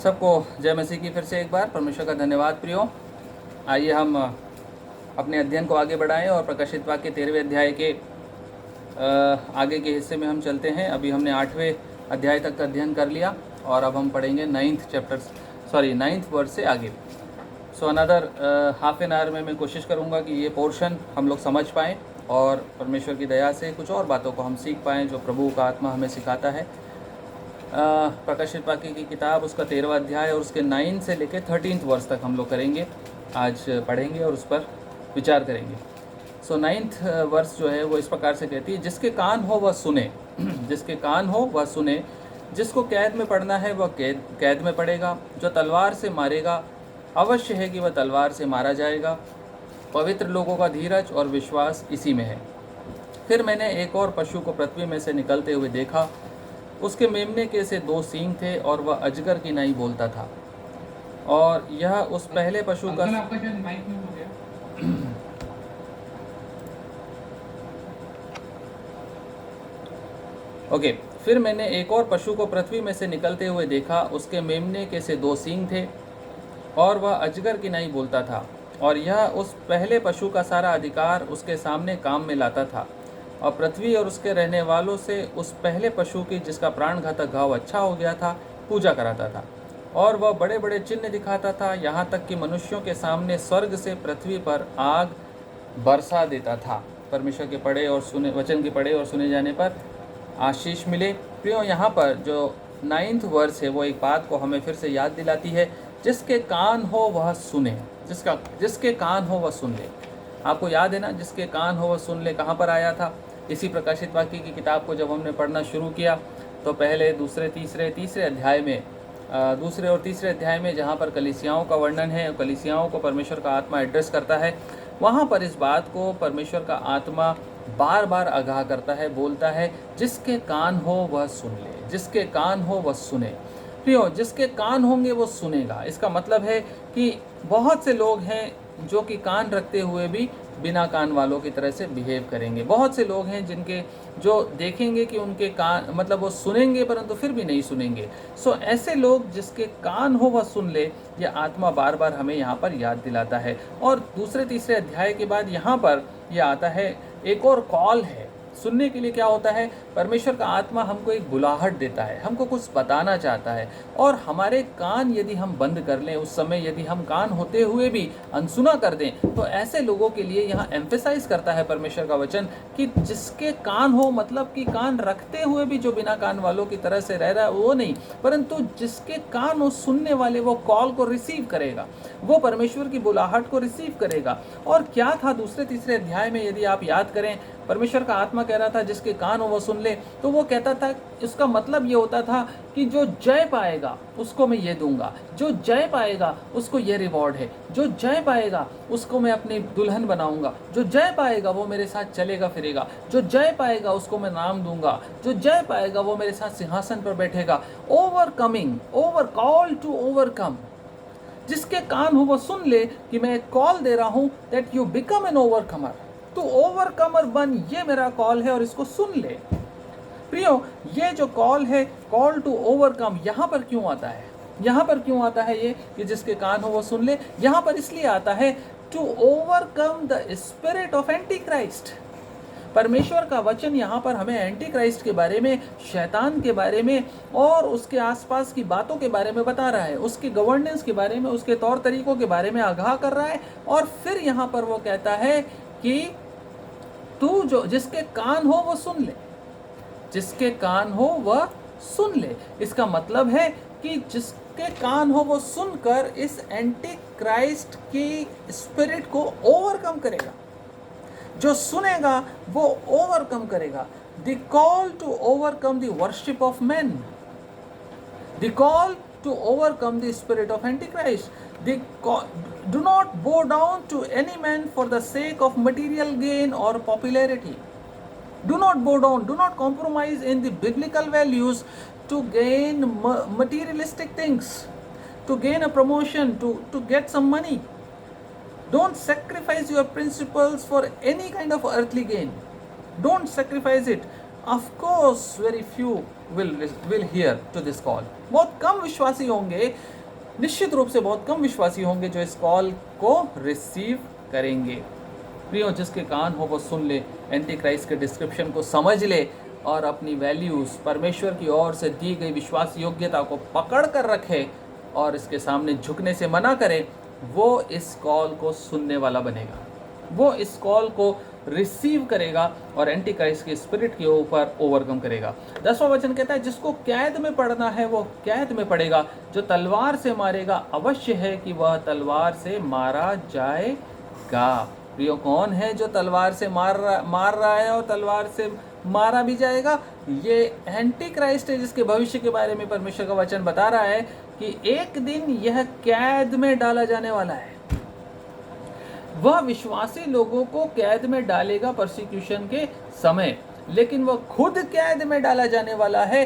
सबको जय मसीह की फिर से एक बार परमेश्वर का धन्यवाद प्रियो। आइए हम अपने अध्ययन को आगे बढ़ाएं और प्रकाशित वाक्य 13वें अध्याय के आगे के हिस्से में हम चलते हैं। अभी हमने 8वें अध्याय तक का अध्ययन कर लिया और अब हम पढ़ेंगे 9th वर्स से आगे। So another half an hour में मैं कोशिश करूंगा कि ये पोर्शन हम लोग समझ पाएँ और परमेश्वर की दया से कुछ और बातों को हम सीख पाएँ जो प्रभु का आत्मा हमें सिखाता है। प्रकाशित वाक्य की किताब उसका 13वां अध्याय और उसके 9 से लेकर 13th वर्ष तक हम लोग करेंगे, आज पढ़ेंगे और उस पर विचार करेंगे। सो 9th वर्ष जो है वो इस प्रकार से कहती है, जिसके कान हो वह सुने, जिसके कान हो वह सुने, जिसको कैद में पढ़ना है वह कैद में पड़ेगा, जो तलवार से मारेगा अवश्य है कि वह तलवार से मारा जाएगा। पवित्र लोगों का धीरज और विश्वास इसी में है। फिर मैंने एक और पशु को पृथ्वी में से निकलते हुए देखा, उसके मेमने के से 2 सींग थे और वह अजगर की नाई बोलता था। और यह उस पहले पशु का ओके फिर मैंने एक और पशु को पृथ्वी में से निकलते हुए देखा, उसके मेमने के से 2 सींग थे और वह अजगर की नाई बोलता था। और यह उस पहले पशु का सारा अधिकार उसके सामने काम में लाता था और पृथ्वी और उसके रहने वालों से उस पहले पशु की, जिसका प्राणघातक घाव अच्छा हो गया था, पूजा कराता था। और वह बड़े बड़े चिन्ह दिखाता था, यहाँ तक कि मनुष्यों के सामने स्वर्ग से पृथ्वी पर आग बरसा देता था। परमेश्वर के पढ़े और सुने वचन के पढ़े और सुने जाने पर आशीष मिले। प्रियो, यहाँ पर जो 9th वर्स है वो एक बात को हमें फिर से याद दिलाती है, जिसके कान हो वह सुने, जिसके कान हो वह सुन ले। आपको याद है ना, जिसके कान हो वह सुन ले कहाँ पर आया था? इसी प्रकाशित वाक्य की किताब को जब हमने पढ़ना शुरू किया तो पहले दूसरे अध्याय में दूसरे और तीसरे अध्याय में जहाँ पर कलीसियाओं का वर्णन है, कलीसियाओं को परमेश्वर का आत्मा एड्रेस करता है, वहाँ पर इस बात को परमेश्वर का आत्मा बार बार आगाह करता है, बोलता है जिसके कान हो वह सुन ले, जिसके कान हो वह सुने। प्रियो, जिसके कान होंगे वो सुनेगा। इसका मतलब है कि बहुत से लोग हैं जो कि कान रखते हुए भी बिना कान वालों की तरह से बिहेव करेंगे। बहुत से लोग हैं जिनके जो देखेंगे कि उनके कान, मतलब वो सुनेंगे परंतु फिर भी नहीं सुनेंगे। सो ऐसे लोग जिसके कान हो वह सुन ले, यह आत्मा बार बार हमें यहाँ पर याद दिलाता है। और दूसरे तीसरे अध्याय के बाद यहाँ पर यह आता है, एक और कॉल है सुनने के लिए। क्या होता है? परमेश्वर का आत्मा हमको एक बुलाहट देता है, हमको कुछ बताना चाहता है। और हमारे कान यदि हम बंद कर लें, उस समय यदि हम कान होते हुए भी अनसुना कर दें, तो ऐसे लोगों के लिए यहाँ एम्फेसाइज करता है परमेश्वर का वचन कि जिसके कान हो, मतलब कि कान रखते हुए भी जो बिना कान वालों की तरह से रह रहा है वो नहीं, परंतु जिसके कान हो सुनने वाले, वो कॉल को रिसीव करेगा, वो परमेश्वर की बुलाहट को रिसीव करेगा। और क्या था दूसरे तीसरे अध्याय में? यदि आप याद करें, परमेश्वर का आत्मा कह रहा था जिसके कान हो वो सुन ले। तो वो कहता था, इसका मतलब ये होता था कि जो जय पाएगा उसको मैं ये दूंगा, जो जय पाएगा उसको ये रिवॉर्ड है, जो जय पाएगा उसको मैं अपनी दुल्हन बनाऊंगा, जो जय पाएगा वो मेरे साथ चलेगा फिरेगा, जो जय पाएगा उसको मैं नाम दूंगा, जो जय पाएगा वो मेरे साथ सिंहासन पर बैठेगा। Overcoming, call to overcome. जिसके कान हो वो सुन ले कि मैं एक कॉल दे रहा हूं, दैट यू बिकम एन ओवरकमर। तो ओवरकमर बन, ये मेरा कॉल है और इसको सुन ले। प्रियो, ये जो कॉल है, कॉल टू ओवरकम, यहाँ पर क्यों आता है? यहाँ पर क्यों आता है ये कि जिसके कान हो वो सुन ले? यहाँ पर इसलिए आता है to overcome the spirit of Antichrist. परमेश्वर का वचन यहाँ पर हमें एंटी क्राइस्ट के बारे में, शैतान के बारे में और उसके आसपास की बातों के बारे में बता रहा है, उसकी गवर्नेंस के बारे में, उसके तौर तरीकों के बारे में आगाह कर रहा है। और फिर यहाँ पर वो कहता है कि तू जो जिसके कान हो वो सुन ले, जिसके कान हो वह सुन ले। इसका मतलब है कि जिसके कान हो वो सुनकर इस एंटी क्राइस्ट की स्पिरिट को ओवरकम करेगा। जो सुनेगा वो ओवरकम करेगा। The call to overcome the worship of man, the call to overcome the spirit of Antichrist. Do not bow down to any man for the sake of material gain or popularity. Do not bow down, do not compromise in the biblical values to gain materialistic things, to gain a promotion, to get some money. Don't sacrifice your principles for any kind of earthly gain. Don't sacrifice it. Of course, very few will hear to this call. बहुत कम विश्वासी होंगे निश्चित रूप से बहुत कम विश्वासी होंगे जो इस कॉल को रिसीव करेंगे। प्रियो, जिसके कान हो वो सुन ले, एंटी क्राइस्ट के डिस्क्रिप्शन को समझ ले और अपनी वैल्यूज़, परमेश्वर की ओर से दी गई विश्वास योग्यता को पकड़ कर रखे और इसके सामने झुकने से मना करे, वो इस कॉल को सुनने वाला बनेगा, वो इस कॉल को रिसीव करेगा और एंटी क्राइस्ट के स्पिरिट के ऊपर ओवरकम करेगा। 10वां वचन कहता है, जिसको कैद में पड़ना है वो कैद में पड़ेगा, जो तलवार से मारेगा अवश्य है कि वह तलवार से मारा जाएगा। प्रियो, कौन है जो तलवार से मार रहा है और तलवार से मारा भी जाएगा? ये एंटी क्राइस्ट है, जिसके भविष्य के बारे में परमेश्वर का वचन बता रहा है कि एक दिन यह कैद में डाला जाने वाला है। वह विश्वासी लोगों को कैद में डालेगा परसिक्यूशन के समय, लेकिन वह खुद कैद में डाला जाने वाला है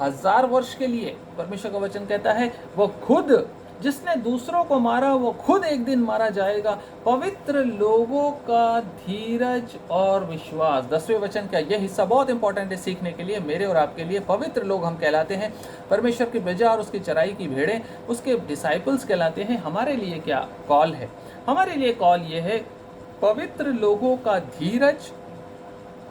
1000 वर्ष के लिए। परमेश्वर का वचन कहता है वह खुद, जिसने दूसरों को मारा, वो खुद एक दिन मारा जाएगा। पवित्र लोगों का धीरज और विश्वास। 10वें वचन का यह हिस्सा बहुत इंपॉर्टेंट है सीखने के लिए, मेरे और आपके लिए। पवित्र लोग हम कहलाते हैं, परमेश्वर की प्रजा और उसकी चराई की भेड़ें उसके डिसाइपल्स कहलाते हैं। हमारे लिए क्या कॉल है? हमारे लिए कॉल ये है, पवित्र लोगों का धीरज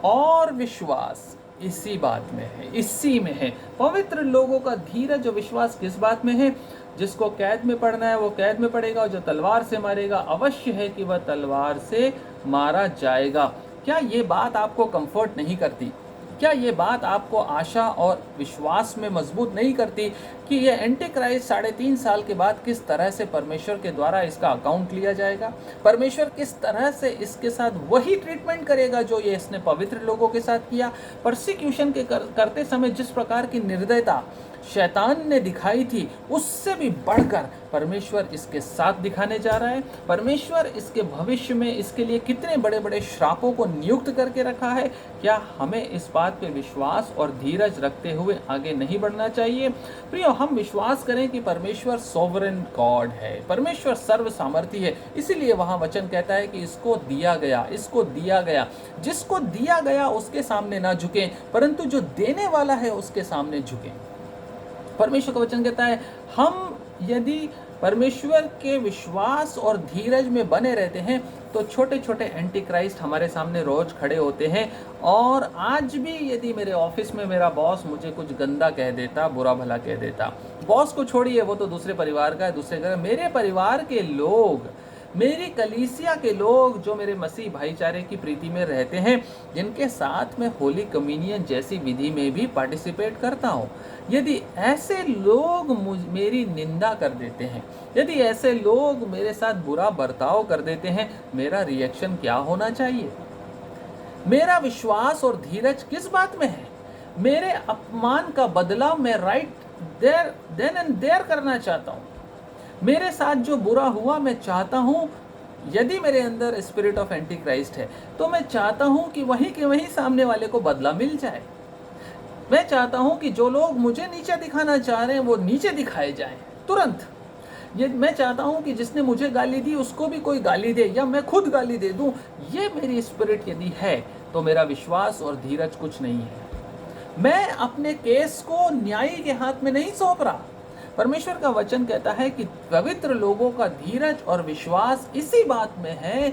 और विश्वास इसी बात में है, इसी में है। पवित्र लोगों का धीरज और विश्वास किस बात में है? जिसको कैद में पड़ना है वो कैद में पड़ेगा, और जो तलवार से मारेगा अवश्य है कि वह तलवार से मारा जाएगा। क्या ये बात आपको कंफर्ट नहीं करती? क्या ये बात आपको आशा और विश्वास में मजबूत नहीं करती कि ये एंटी क्राइस्ट 3.5 साल के बाद किस तरह से परमेश्वर के द्वारा इसका अकाउंट लिया जाएगा? परमेश्वर किस तरह से इसके साथ वही ट्रीटमेंट करेगा जो ये इसने पवित्र लोगों के साथ किया? परसिक्यूशन के करते समय जिस प्रकार की निर्दयता शैतान ने दिखाई थी, उससे भी बढ़कर परमेश्वर इसके साथ दिखाने जा रहा है। परमेश्वर इसके भविष्य में इसके लिए कितने बड़े बड़े श्रापों को नियुक्त करके रखा है। क्या हमें इस बात पे विश्वास और धीरज रखते हुए आगे नहीं बढ़ना चाहिए? प्रियो, हम विश्वास करें कि परमेश्वर सोवरेन गॉड है, परमेश्वर सर्व सामर्थी है। इसीलिए वहाँ वचन कहता है कि इसको दिया गया, इसको दिया गया। जिसको दिया गया उसके सामने ना झुकें, परंतु जो देने वाला है उसके सामने झुकें। परमेश्वर का वचन कहता है, हम यदि परमेश्वर के विश्वास और धीरज में बने रहते हैं तो छोटे छोटे एंटी क्राइस्ट हमारे सामने रोज खड़े होते हैं। और आज भी यदि मेरे ऑफिस में मेरा बॉस मुझे कुछ गंदा कह देता, बुरा भला कह देता, बॉस को छोड़िए, वो तो दूसरे परिवार का है, दूसरे घर, मेरे परिवार के लोग, मेरी कलीसिया के लोग जो मेरे मसीह भाईचारे की प्रीति में रहते हैं, जिनके साथ मैं होली कम्युनियन जैसी विधि में भी पार्टिसिपेट करता हूँ, यदि ऐसे लोग मेरी निंदा कर देते हैं, यदि ऐसे लोग मेरे साथ बुरा बर्ताव कर देते हैं, मेरा रिएक्शन क्या होना चाहिए? मेरा विश्वास और धीरज किस बात में है? मेरे अपमान का बदला मैं राइट देन एंड देयर करना चाहता हूँ। मेरे साथ जो बुरा हुआ मैं चाहता हूँ, यदि मेरे अंदर स्पिरिट ऑफ एंटी क्राइस्ट है तो मैं चाहता हूँ कि वहीं के वहीं सामने वाले को बदला मिल जाए। मैं चाहता हूँ कि जो लोग मुझे नीचे दिखाना चाह रहे हैं वो नीचे दिखाए जाएं तुरंत। ये मैं चाहता हूँ कि जिसने मुझे गाली दी उसको भी कोई गाली दे, या मैं खुद गाली दे दूँ। ये मेरी स्पिरिट यदि है तो मेरा विश्वास और धीरज कुछ नहीं है। मैं अपने केस को न्यायी के हाथ में नहीं सौंप रहा। परमेश्वर का वचन कहता है कि पवित्र लोगों का धीरज और विश्वास इसी बात में है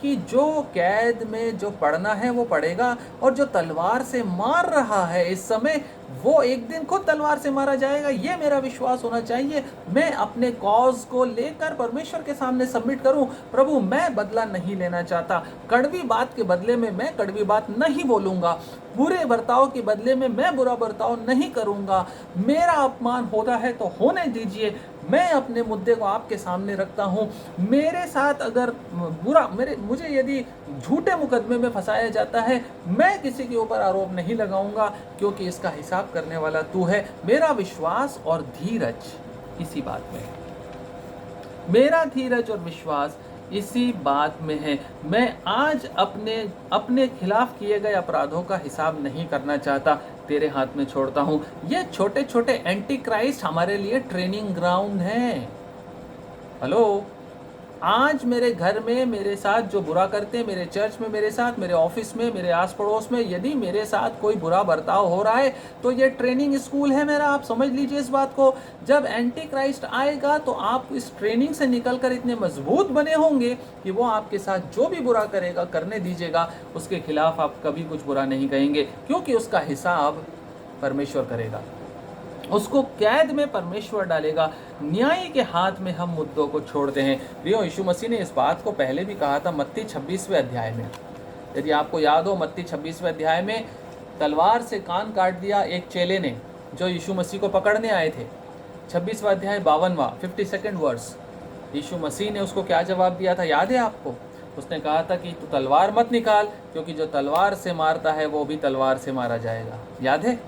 कि जो कैद में जो पड़ना है वो पड़ेगा, और जो तलवार से मार रहा है इस समय, वो एक दिन खुद तलवार से मारा जाएगा। ये मेरा विश्वास होना चाहिए। मैं अपने कॉज को लेकर परमेश्वर के सामने सबमिट करूं, प्रभु मैं बदला नहीं लेना चाहता, कड़वी बात के बदले में मैं कड़वी बात नहीं बोलूंगा, बुरे बर्ताव के बदले में मैं बुरा बर्ताव नहीं करूंगा। मेरा अपमान होता है तो होने दीजिए, मैं अपने मुद्दे को आपके सामने रखता हूँ। मेरे साथ अगर बुरा मुझे यदि झूठे मुकदमे में फंसाया जाता है, मैं किसी के ऊपर आरोप नहीं लगाऊंगा, क्योंकि इसका हिसाब करने वाला तू है। मेरा विश्वास और धीरज इसी बात में है। मेरा धीरज और विश्वास इसी बात में है। मैं आज अपने खिलाफ किए गए अपराधों का हिसाब नहीं करना चाहता, तेरे हाथ में छोड़ता हूँ। ये छोटे छोटे एंटी क्राइस्ट हमारे लिए ट्रेनिंग ग्राउंड हैं। हेलो, आज मेरे घर में मेरे साथ जो बुरा करते हैं, मेरे चर्च में मेरे साथ, मेरे ऑफिस में, मेरे आस पड़ोस में यदि मेरे साथ कोई बुरा बर्ताव हो रहा है तो ये ट्रेनिंग स्कूल है मेरा। आप समझ लीजिए इस बात को। जब एंटी क्राइस्ट आएगा तो आप इस ट्रेनिंग से निकलकर इतने मजबूत बने होंगे कि वो आपके साथ जो भी बुरा करेगा करने दीजिएगा, उसके खिलाफ आप कभी कुछ बुरा नहीं कहेंगे, क्योंकि उसका हिसाब परमेश्वर करेगा, उसको कैद में परमेश्वर डालेगा। न्याय के हाथ में हम मुद्दों को छोड़ते हैं। प्रियो, यीशु मसीह ने इस बात को पहले भी कहा था मत्ती 26वें अध्याय में। यदि आपको याद हो, मत्ती 26वें अध्याय में तलवार से कान काट दिया एक चेले ने जो यीशु मसीह को पकड़ने आए थे। 26वां अध्याय 52वां 52nd वर्स, यीशु मसीह ने उसको क्या जवाब दिया था, याद है आपको? उसने कहा था कि तू तलवार मत निकाल, क्योंकि जो तलवार से मारता है वो भी तलवार से मारा जाएगा। याद है?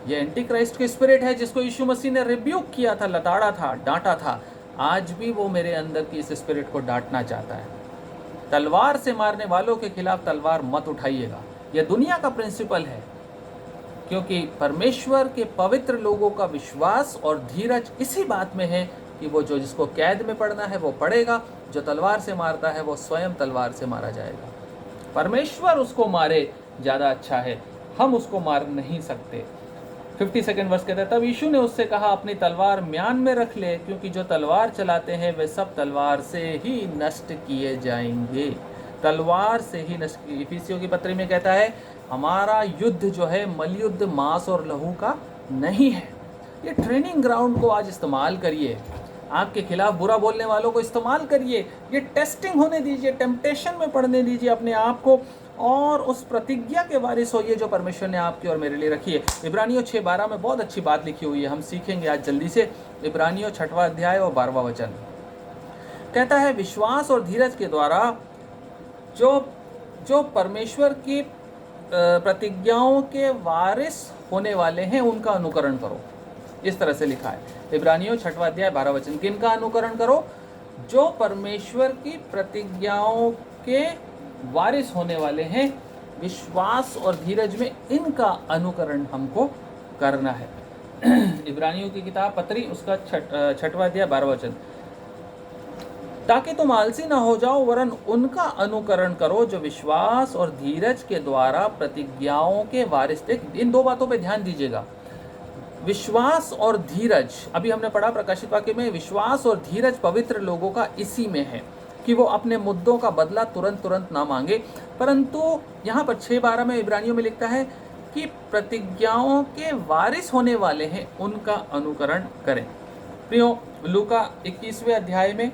ये एंटी क्राइस्ट की स्पिरिट है जिसको यीशु मसीह ने रिब्यूक किया था, लताड़ा था, डांटा था। आज भी वो मेरे अंदर की इस स्पिरिट को डांटना चाहता है। तलवार से मारने वालों के खिलाफ तलवार मत उठाइएगा। यह दुनिया का प्रिंसिपल है, क्योंकि परमेश्वर के पवित्र लोगों का विश्वास और धीरज इसी बात में है कि वो जो जिसको कैद में पड़ना है वो पड़ेगा, जो तलवार से मारता है वो स्वयं तलवार से मारा जाएगा। परमेश्वर उसको मारे, ज़्यादा अच्छा है, हम उसको मार नहीं सकते। 52nd वर्ष कहता है, तब यीशु ने उससे कहा अपनी तलवार म्यान में रख ले, क्योंकि जो तलवार चलाते हैं वे सब तलवार से ही नष्ट किए जाएंगे। तलवार से ही नष्ट। इफिसियों की पत्री में कहता है हमारा युद्ध जो है मलयुद्ध मांस और लहू का नहीं है। ये ट्रेनिंग ग्राउंड को आज इस्तेमाल करिए, आपके खिलाफ बुरा बोलने वालों को इस्तेमाल करिए। ये टेस्टिंग होने दीजिए, टेम्पटेशन में पड़ने दीजिए अपने आप को, और उस प्रतिज्ञा के वारिस होइए जो परमेश्वर ने आपकी और मेरे लिए रखी है। इब्रानियों 6:12 में बहुत अच्छी बात लिखी हुई है, हम सीखेंगे आज जल्दी से। इब्रानियों 6वां अध्याय और 12वां वचन कहता है, विश्वास और धीरज के द्वारा जो परमेश्वर की प्रतिज्ञाओं के वारिस होने वाले हैं उनका अनुकरण करो। इस तरह से लिखा है इब्रानियों 6वां अध्याय 12 वचन, किनका अनुकरण करो? जो परमेश्वर की प्रतिज्ञाओं के वारिस होने वाले हैं, विश्वास और धीरज में इनका अनुकरण हमको करना है। इब्रानियों की किताब पत्री उसका 6वां अध्याय 12 वचन, ताकि तुम आलसी ना हो जाओ, वरन उनका अनुकरण करो जो विश्वास और धीरज के द्वारा प्रतिज्ञाओं के वारिस। इन दो बातों पे ध्यान दीजिएगा, विश्वास और धीरज। अभी हमने पढ़ा प्रकाशित वाक्य में, विश्वास और धीरज पवित्र लोगों का इसी में है कि वो अपने मुद्दों का बदला तुरंत ना मांगे, परंतु यहाँ पर 6:12 में इब्रानियों में लिखता है कि प्रतिज्ञाओं के वारिस होने वाले हैं उनका अनुकरण करें। प्रियो, लूका 21वें अध्याय में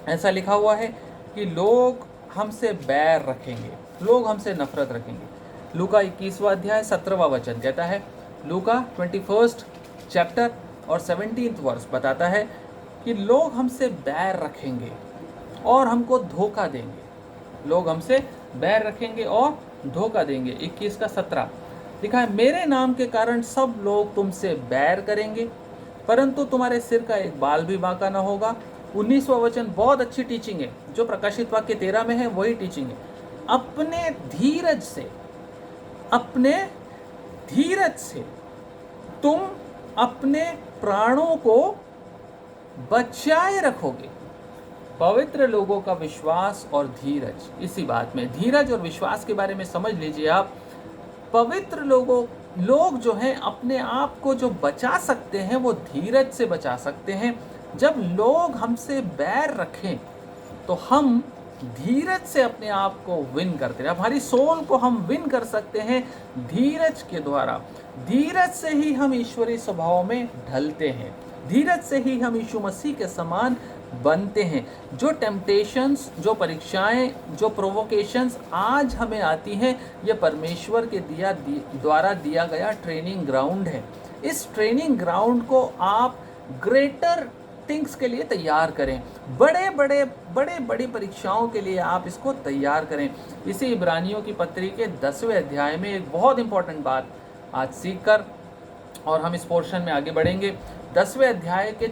ऐसा लिखा हुआ है कि लोग हमसे बैर रखेंगे, लोग हमसे नफरत रखेंगे। लूका 21वां अध्याय 17वां वचन कहता है, लूका 21st चैप्टर और 17th वर्स बताता है कि लोग हमसे बैर रखेंगे और हमको धोखा देंगे। लोग हमसे बैर रखेंगे और धोखा देंगे। 21 का 17 लिखा है, मेरे नाम के कारण सब लोग तुमसे बैर करेंगे, परंतु तुम्हारे सिर का एक बाल भी बांका न होगा। 19वां वचन बहुत अच्छी टीचिंग है, जो प्रकाशित वाक्य 13 में है वही टीचिंग है। अपने धीरज से तुम अपने प्राणों को बचाए रखोगे। पवित्र लोगों का विश्वास और धीरज, इसी बात में धीरज और विश्वास के बारे में समझ लीजिए आप। पवित्र लोग जो हैं अपने आप को जो बचा सकते हैं वो धीरज से बचा सकते हैं। जब लोग हमसे बैर रखें तो हम धीरज से अपने आप को विन करते हैं। हमारी सोल को हम विन कर सकते हैं धीरज के द्वारा। धीरज से ही हम ईश्वरीय स्वभाव में ढलते हैं, धीरज से ही हम यीशु मसीह के समान बनते हैं। जो टेम्पटेशंस, जो परीक्षाएं, जो प्रोवोकेशंस आज हमें आती हैं, ये परमेश्वर के द्वारा दिया गया ट्रेनिंग ग्राउंड है। इस ट्रेनिंग ग्राउंड को आप ग्रेटर थिंग्स के लिए तैयार करें, बड़ी परीक्षाओं के लिए आप इसको तैयार करें। इसी इब्रानियों की पत्री के 10वें अध्याय में एक बहुत इंपॉर्टेंट बात आज सीखकर और हम इस पोर्शन में आगे बढ़ेंगे। 10वें अध्याय के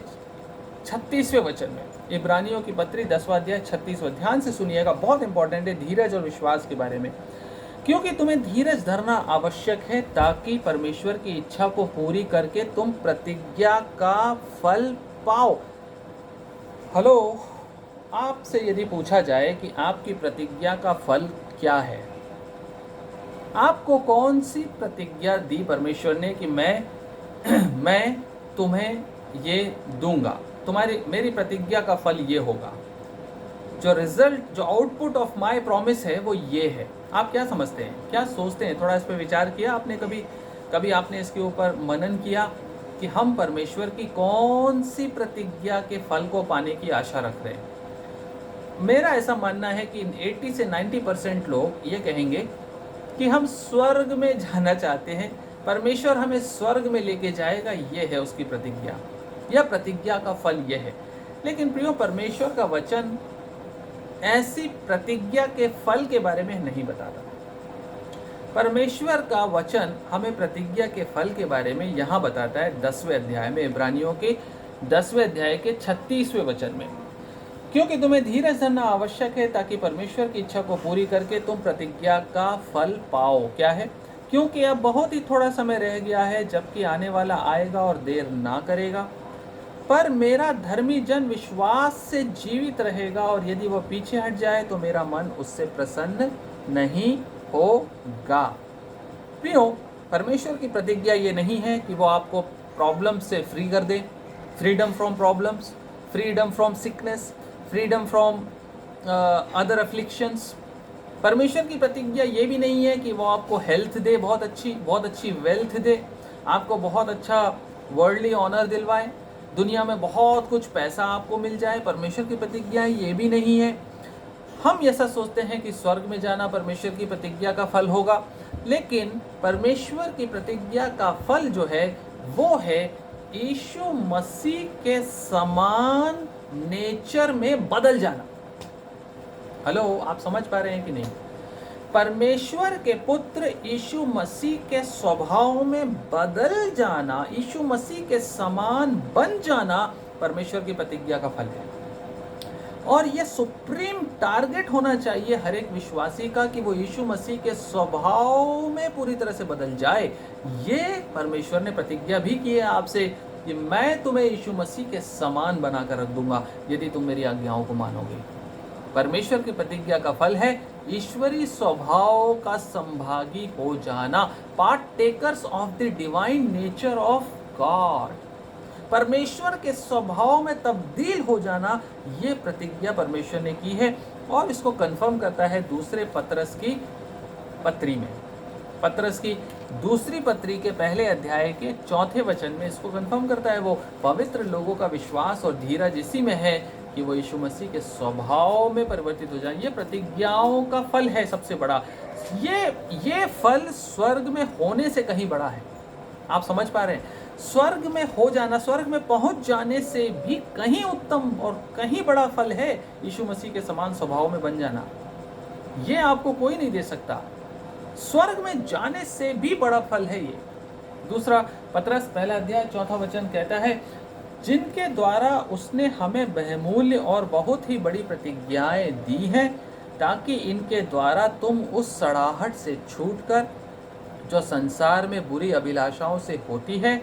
36वें वचन में, इब्रानियों की पत्री 10वां अध्याय 36वां, ध्यान से सुनिएगा, बहुत इंपॉर्टेंट है धीरज और विश्वास के बारे में। क्योंकि तुम्हें धीरज धरना आवश्यक है, ताकि परमेश्वर की इच्छा को पूरी करके तुम प्रतिज्ञा का फल पाओ। हेलो, आपसे यदि पूछा जाए कि आपकी प्रतिज्ञा का फल क्या है, आपको कौन सी प्रतिज्ञा दी परमेश्वर ने कि मैं तुम्हें ये दूंगा, तुम्हारी मेरी प्रतिज्ञा का फल ये होगा, जो रिजल्ट, जो आउटपुट ऑफ माय प्रॉमिस है वो ये है। आप क्या समझते हैं, क्या सोचते हैं? थोड़ा इस पर विचार किया आपने? कभी आपने इसके ऊपर मनन किया कि हम परमेश्वर की कौन सी प्रतिज्ञा के फल को पाने की आशा रख रहे हैं? मेरा ऐसा मानना है कि 80 से 90% लोग ये कहेंगे कि हम स्वर्ग में जाना चाहते हैं, परमेश्वर हमें स्वर्ग में लेके जाएगा, ये है उसकी प्रतिज्ञा, या प्रतिज्ञा का फल ये है। लेकिन प्रियो, परमेश्वर का वचन ऐसी प्रतिज्ञा के फल के बारे में नहीं बताता। परमेश्वर का वचन हमें प्रतिज्ञा के फल के बारे में यहाँ बताता है 10वें अध्याय में, इब्रानियों के 10वें अध्याय के 36वें वचन में। क्योंकि तुम्हें धीरज धरना आवश्यक है ताकि परमेश्वर की इच्छा को पूरी करके तुम प्रतिज्ञा का फल पाओ। क्या है? क्योंकि अब बहुत ही थोड़ा समय रह गया है जबकि आने वाला आएगा और देर ना करेगा। पर मेरा धर्मी जन विश्वास से जीवित रहेगा, और यदि वह पीछे हट जाए तो मेरा मन उससे प्रसन्न नहीं होगा। प्रियो, परमेश्वर की प्रतिज्ञा ये नहीं है कि वो आपको प्रॉब्लम से फ्री कर दे, freedom from problems, freedom from sickness, freedom from other afflictions. परमेश्वर की प्रतिज्ञा ये भी नहीं है कि वो आपको हेल्थ दे, बहुत अच्छी वेल्थ दे, आपको बहुत अच्छा वर्ल्डली ऑनर दिलवाए, दुनिया में बहुत कुछ पैसा आपको मिल जाए। परमेश्वर की प्रतिज्ञा ये भी नहीं है। हम ऐसा सोचते हैं कि स्वर्ग में जाना परमेश्वर की प्रतिज्ञा का फल होगा, लेकिन परमेश्वर की प्रतिज्ञा का फल जो है वो है यीशु मसीह के समान नेचर में बदल जाना। हेलो, आप समझ पा रहे हैं कि नहीं? परमेश्वर के पुत्र यीशु मसीह के स्वभाव में बदल जाना, यीशु मसीह के समान बन जाना परमेश्वर की प्रतिज्ञा का फल है। और यह सुप्रीम टारगेट होना चाहिए हर एक विश्वासी का कि वो यीशु मसीह के स्वभाव में पूरी तरह से बदल जाए। ये परमेश्वर ने प्रतिज्ञा भी की है आपसे कि मैं तुम्हें यीशु मसीह के समान बनाकर रख दूंगा यदि तुम मेरी आज्ञाओं को मानोगे। परमेश्वर की प्रतिज्ञा का फल है ईश्वरीय स्वभाव का संभागी हो जाना, part takers of the divine nature of God. परमेश्वर के स्वभाव में तब्दील हो जाना, ये प्रतिज्ञा परमेश्वर ने की है। और इसको कंफर्म करता है दूसरे पत्रस की पत्री में, पत्रस की दूसरी पत्री के पहले अध्याय के 4 वचन में इसको कंफर्म करता है। वो पवित्र लोगों का विश्वास और धीरज इसी में है कि वो यीशु मसीह के स्वभाव में परिवर्तित हो जाए। ये प्रतिज्ञाओं का फल है सबसे बड़ा। ये फल स्वर्ग में होने से कहीं बड़ा है। आप समझ पा रहे हैं? स्वर्ग में हो जाना, स्वर्ग में पहुंच जाने से भी कहीं उत्तम और कहीं बड़ा फल है यीशु मसीह के समान स्वभाव में बन जाना। ये आपको कोई नहीं दे सकता। स्वर्ग में जाने से भी बड़ा फल है ये। दूसरा पत्रस पहला अध्याय 4 वचन कहता है, जिनके द्वारा उसने हमें बहुमूल्य और बहुत ही बड़ी प्रतिज्ञाएं दी हैं, ताकि इनके द्वारा तुम उस सड़ाहट से छूटकर जो संसार में बुरी अभिलाषाओं से होती है,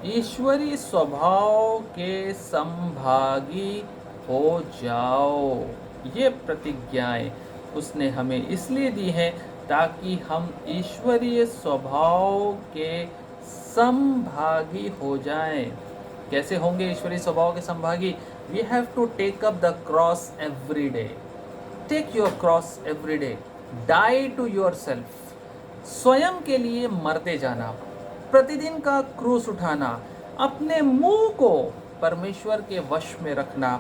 ईश्वरीय स्वभाव के संभागी हो जाओ। ये प्रतिज्ञाएं उसने हमें इसलिए दी हैं ताकि हम ईश्वरीय स्वभाव के संभागी हो जाएं। कैसे होंगे ईश्वरीय स्वभाव के संभागी? We have to take up the cross every day. Take your cross every day. Die to yourself. स्वयं के लिए मरते जाना, प्रतिदिन का क्रूस उठाना, अपने मुंह को परमेश्वर के वश में रखना,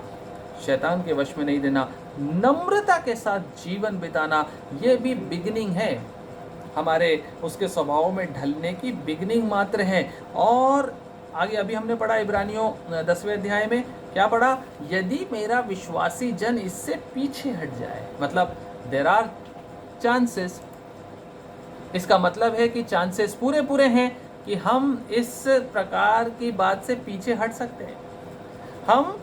शैतान के वश में नहीं देना, नम्रता के साथ जीवन बिताना, ये भी बिगिनिंग है हमारे उसके स्वभाव में ढलने की, बिगिनिंग मात्र है। और आगे अभी हमने पढ़ा इब्रानियों 10वें अध्याय में, क्या पढ़ा? यदि मेरा विश्वासी जन इससे पीछे हट जाए, मतलब देयर आर चांसेस। इसका मतलब है कि चांसेस पूरे हैं कि हम इस प्रकार की बात से पीछे हट सकते हैं। हम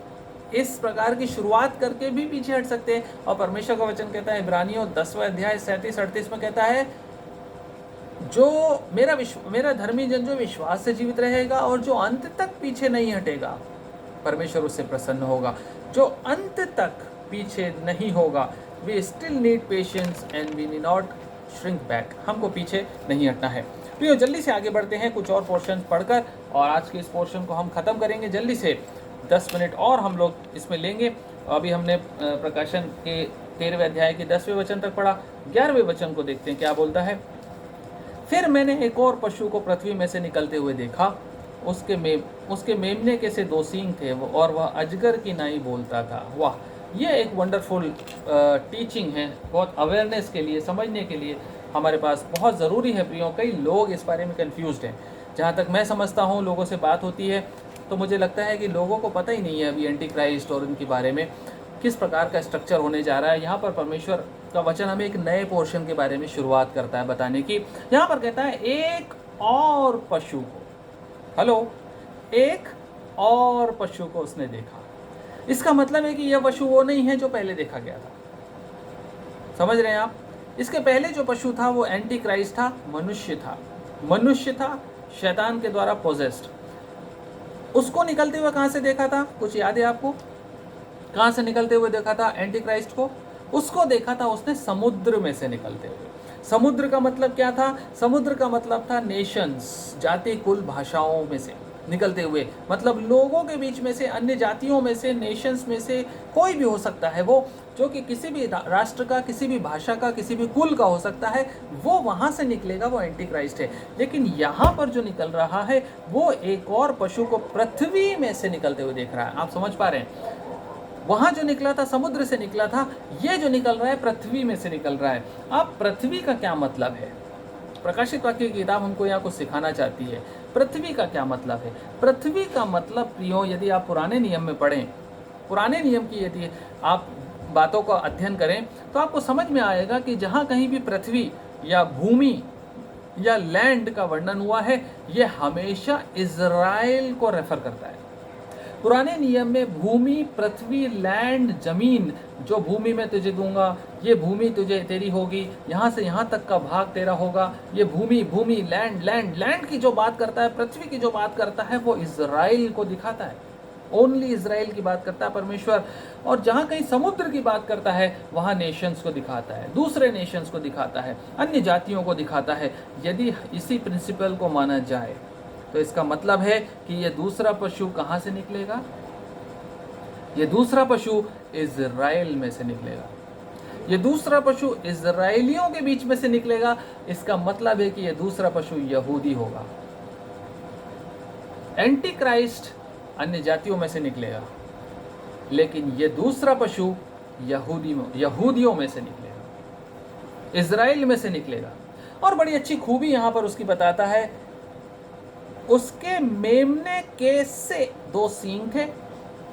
इस प्रकार की शुरुआत करके भी पीछे हट सकते हैं। और परमेश्वर का वचन कहता है इब्रानियों 10वां अध्याय 37-38 में कहता है, जो मेरा धर्मी जन जो विश्वास से जीवित रहेगा और जो अंत तक पीछे नहीं हटेगा, परमेश्वर उससे प्रसन्न होगा। जो अंत तक पीछे नहीं होगा। We still need patience and we need not shrink back. हमको पीछे नहीं हटना है। तो जल्दी से आगे बढ़ते हैं कुछ और पोर्शन पढ़कर, और आज के इस पोर्शन को हम ख़त्म करेंगे जल्दी से। 10 मिनट और हम लोग इसमें लेंगे। अभी हमने प्रकाशन के 13वें अध्याय के 10वें वचन तक पढ़ा। 11वें वचन को देखते हैं क्या बोलता है। फिर मैंने एक और पशु को पृथ्वी में से निकलते हुए देखा। उसके मेमने के से 2 सींग थे और वह अजगर की नाई बोलता था। वाह, ये एक वंडरफुल टीचिंग है, बहुत अवेयरनेस के लिए, समझने के लिए हमारे पास बहुत ज़रूरी है प्रियो। कई लोग इस बारे में कंफ्यूज्ड हैं। जहाँ तक मैं समझता हूँ, लोगों से बात होती है तो मुझे लगता है कि लोगों को पता ही नहीं है अभी एंटी क्राइस्ट और उनके बारे में किस प्रकार का स्ट्रक्चर होने जा रहा है। यहाँ पर परमेश्वर का वचन हमें एक नए पोर्शन के बारे में शुरुआत करता है बताने की। यहाँ पर कहता है एक और पशु को, हेलो, एक और पशु को उसने देखा। इसका मतलब है कि यह पशु वो नहीं है जो पहले देखा गया था। समझ रहे हैं आप? इसके पहले जो पशु था वो एंटी क्राइस्ट था, मनुष्य था, शैतान के द्वारा पोजेस्ड। उसको निकलते हुए कहाँ से देखा था? कुछ याद है आपको? कहाँ से निकलते हुए देखा था एंटी क्राइस्ट को? उसको देखा था उसने समुद्र में से निकलते हुए। समुद्र का मतलब क्या था? समुद्र का मतलब था नेशंस, जाति, कुल, भाषाओं में से निकलते हुए। मतलब लोगों के बीच में से, अन्य जातियों में से, नेशंस में से कोई भी हो सकता है वो, जो कि किसी भी राष्ट्र का, किसी भी भाषा का, किसी भी कुल का हो सकता है, वो वहाँ से निकलेगा, वो एंटी क्राइस्ट है। लेकिन यहाँ पर जो निकल रहा है वो एक और पशु को पृथ्वी में से निकलते हुए देख रहा है। आप समझ पा रहे हैं? वहाँ जो निकला था समुद्र से निकला था, ये जो निकल रहा है पृथ्वी में से निकल रहा है। अब पृथ्वी का क्या मतलब है? प्रकाशित वाक्य की किताब हमको यहाँ कुछ सिखाना चाहती है। पृथ्वी का क्या मतलब है? पृथ्वी का मतलब प्रियो, यदि आप पुराने नियम में पढ़ें, पुराने नियम की यदि आप बातों का अध्ययन करें तो आपको समझ में आएगा कि जहाँ कहीं भी पृथ्वी या भूमि या लैंड का वर्णन हुआ है, यह हमेशा इज़राइल को रेफर करता है। पुराने नियम में भूमि, पृथ्वी, लैंड, जमीन, जो भूमि में तुझे दूंगा, ये भूमि तुझे तेरी होगी, यहाँ से यहाँ तक का भाग तेरा होगा, ये भूमि, लैंड की जो बात करता है, पृथ्वी की जो बात करता है, वो इज़राइल को दिखाता है। ओनली इज़राइल की बात करता है परमेश्वर। और जहाँ कहीं समुद्र की बात करता है वहाँ नेशंस को दिखाता है, दूसरे नेशंस को दिखाता है, अन्य जातियों को दिखाता है। यदि इसी प्रिंसिपल को माना जाए तो इसका मतलब है कि ये दूसरा पशु कहाँ से निकलेगा? ये दूसरा पशु इज़राइल में से निकलेगा। ये दूसरा पशु इज़राइलियों के बीच में से निकलेगा। इसका मतलब है कि ये दूसरा पशु यहूदी होगा। एंटी क्राइस्ट अन्य जातियों में से निकलेगा, लेकिन ये दूसरा पशु यहूदियों में से निकलेगा, इज़राइल में से निकलेगा। और बड़ी अच्छी खूबी यहाँ पर उसकी बताता है, उसके मेमने के से 2 सींग थे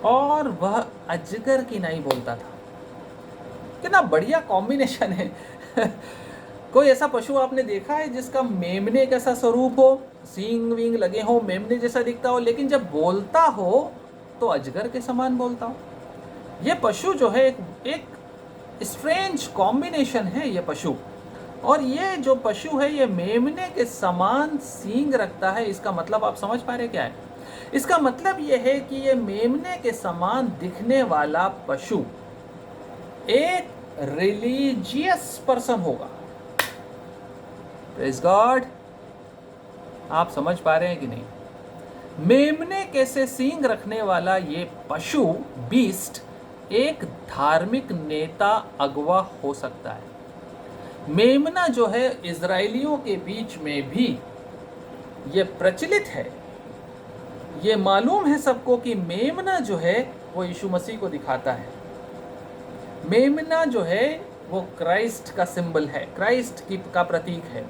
और वह अजगर की नाई बोलता था। कितना बढ़िया कॉम्बिनेशन है। कोई ऐसा पशु आपने देखा है जिसका मेमने कैसा स्वरूप हो, सींग विंग लगे हो, मेमने जैसा दिखता हो, लेकिन जब बोलता हो तो अजगर के समान बोलता हो? ये पशु जो है एक स्ट्रेंज कॉम्बिनेशन है ये पशु। और ये जो पशु है ये मेमने के समान सींग रखता है। इसका मतलब आप समझ पा रहे क्या है? इसका मतलब ये है कि ये मेमने के समान दिखने वाला पशु एक रिलीजियस पर्सन होगा। Praise God. आप समझ पा रहे हैं कि नहीं? मेमने के से सींग रखने वाला ये पशु, बीस्ट, एक धार्मिक नेता, अगवा हो सकता है। मेमना जो है इज़राइलियों के बीच में भी ये प्रचलित है। ये मालूम है सबको कि मेमना जो है वो यीशु मसीह को दिखाता है। मेमना जो है वो क्राइस्ट का सिंबल है, क्राइस्ट का प्रतीक है।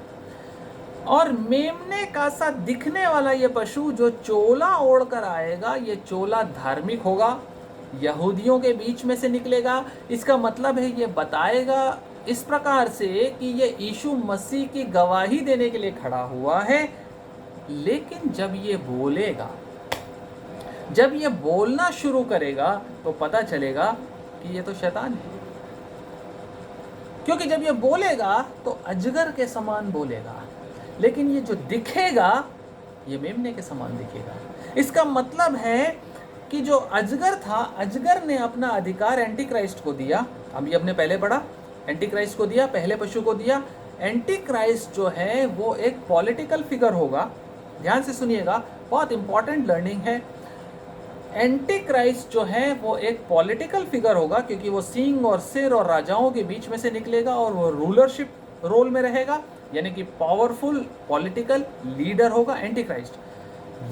और मेमने का सा दिखने वाला ये पशु जो चोला ओढ़कर आएगा, ये चोला धार्मिक होगा, यहूदियों के बीच में से निकलेगा। इसका मतलब है ये बताएगा इस प्रकार से कि ये यीशु मसीह की गवाही देने के लिए खड़ा हुआ है। लेकिन जब ये बोलेगा, जब ये बोलना शुरू करेगा तो पता चलेगा कि ये तो शैतान है। क्योंकि जब ये बोलेगा तो अजगर के समान बोलेगा, लेकिन ये जो दिखेगा ये मेमने के समान दिखेगा। इसका मतलब है कि जो अजगर था, अजगर ने अपना अधिकार एंटी क्राइस्ट को दिया। अभी हमने पहले पढ़ा, एंटी क्राइस्ट को दिया, पहले पशु को दिया। एंटी क्राइस्ट जो है वो एक पॉलिटिकल फिगर होगा। ध्यान से सुनिएगा, बहुत इंपॉर्टेंट लर्निंग है। एंटी क्राइस्ट जो है वो एक पॉलिटिकल फिगर होगा, क्योंकि वो सींग और सिर और राजाओं के बीच में से निकलेगा और वो रूलरशिप रोल में रहेगा, यानी कि पावरफुल पॉलिटिकल लीडर होगा एंटी क्राइस्ट।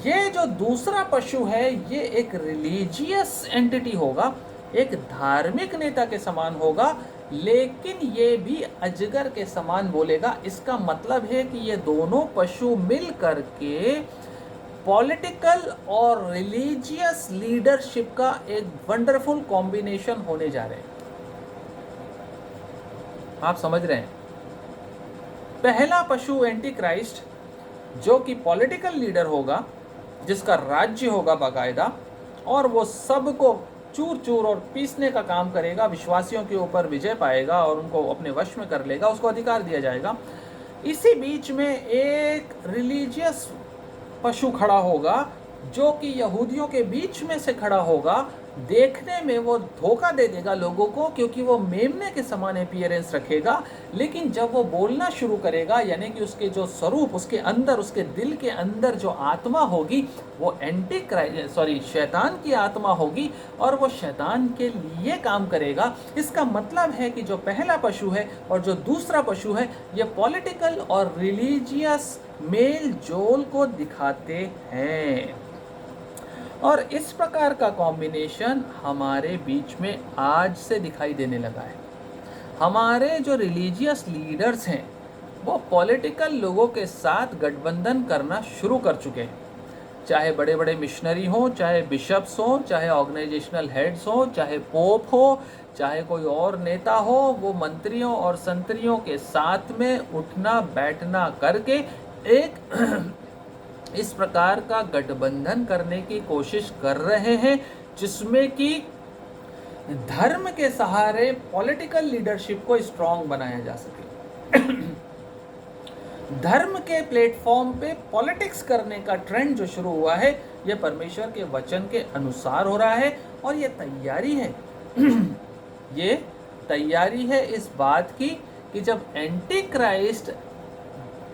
ये जो दूसरा पशु है ये एक रिलीजियस एंटिटी होगा, एक धार्मिक नेता के समान होगा, लेकिन ये भी अजगर के समान बोलेगा। इसका मतलब है कि ये दोनों पशु मिल करके पॉलिटिकल और रिलीजियस लीडरशिप का एक वंडरफुल कॉम्बिनेशन होने जा रहे हैं। आप समझ रहे हैं? पहला पशु एंटी क्राइस्ट जो कि पॉलिटिकल लीडर होगा, जिसका राज्य होगा बाकायदा, और वो सबको चूर चूर और पीसने का काम करेगा, विश्वासियों के ऊपर विजय पाएगा और उनको अपने वश में कर लेगा, उसको अधिकार दिया जाएगा। इसी बीच में एक रिलीजियस पशु खड़ा होगा जो कि यहूदियों के बीच में से खड़ा होगा। देखने में वो धोखा दे देगा लोगों को, क्योंकि वो मेमने के समान अपीयरेंस रखेगा, लेकिन जब वो बोलना शुरू करेगा, यानी कि उसके जो स्वरूप, उसके अंदर, उसके दिल के अंदर जो आत्मा होगी वो शैतान की आत्मा होगी और वो शैतान के लिए काम करेगा। इसका मतलब है कि जो पहला पशु है और जो दूसरा पशु है ये पॉलिटिकल और रिलीजियस मेल जोल को दिखाते हैं। और इस प्रकार का कॉम्बिनेशन हमारे बीच में आज से दिखाई देने लगा है। हमारे जो रिलीजियस लीडर्स हैं वो पॉलिटिकल लोगों के साथ गठबंधन करना शुरू कर चुके हैं, चाहे बड़े बड़े मिशनरी हों, चाहे बिशप्स हों, चाहे ऑर्गेनाइजेशनल हेड्स हों, चाहे पोप हो, चाहे कोई और नेता हो। वो मंत्रियों और संतरियों के साथ में उठना बैठना करके एक इस प्रकार का गठबंधन करने की कोशिश कर रहे हैं, जिसमें कि धर्म के सहारे पॉलिटिकल लीडरशिप को स्ट्रांग बनाया जा सके। धर्म के प्लेटफॉर्म पे पॉलिटिक्स करने का ट्रेंड जो शुरू हुआ है ये परमेश्वर के वचन के अनुसार हो रहा है, और ये तैयारी है ये तैयारी है इस बात की कि जब एंटी क्राइस्ट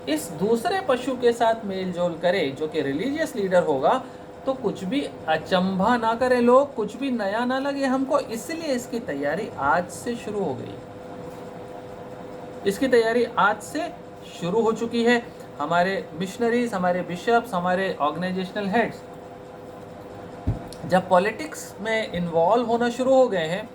इस दूसरे पशु के साथ मेल जोल करे जो कि रिलीजियस लीडर होगा, तो कुछ भी अचंभा ना करें लोग, कुछ भी नया ना लगे हमको। इसलिए इसकी तैयारी आज से शुरू हो गई, इसकी तैयारी आज से शुरू हो चुकी है। हमारे मिशनरीज, हमारे बिशप्स, हमारे ऑर्गेनाइजेशनल हेड्स जब पॉलिटिक्स में इन्वॉल्व होना शुरू हो गए हैं,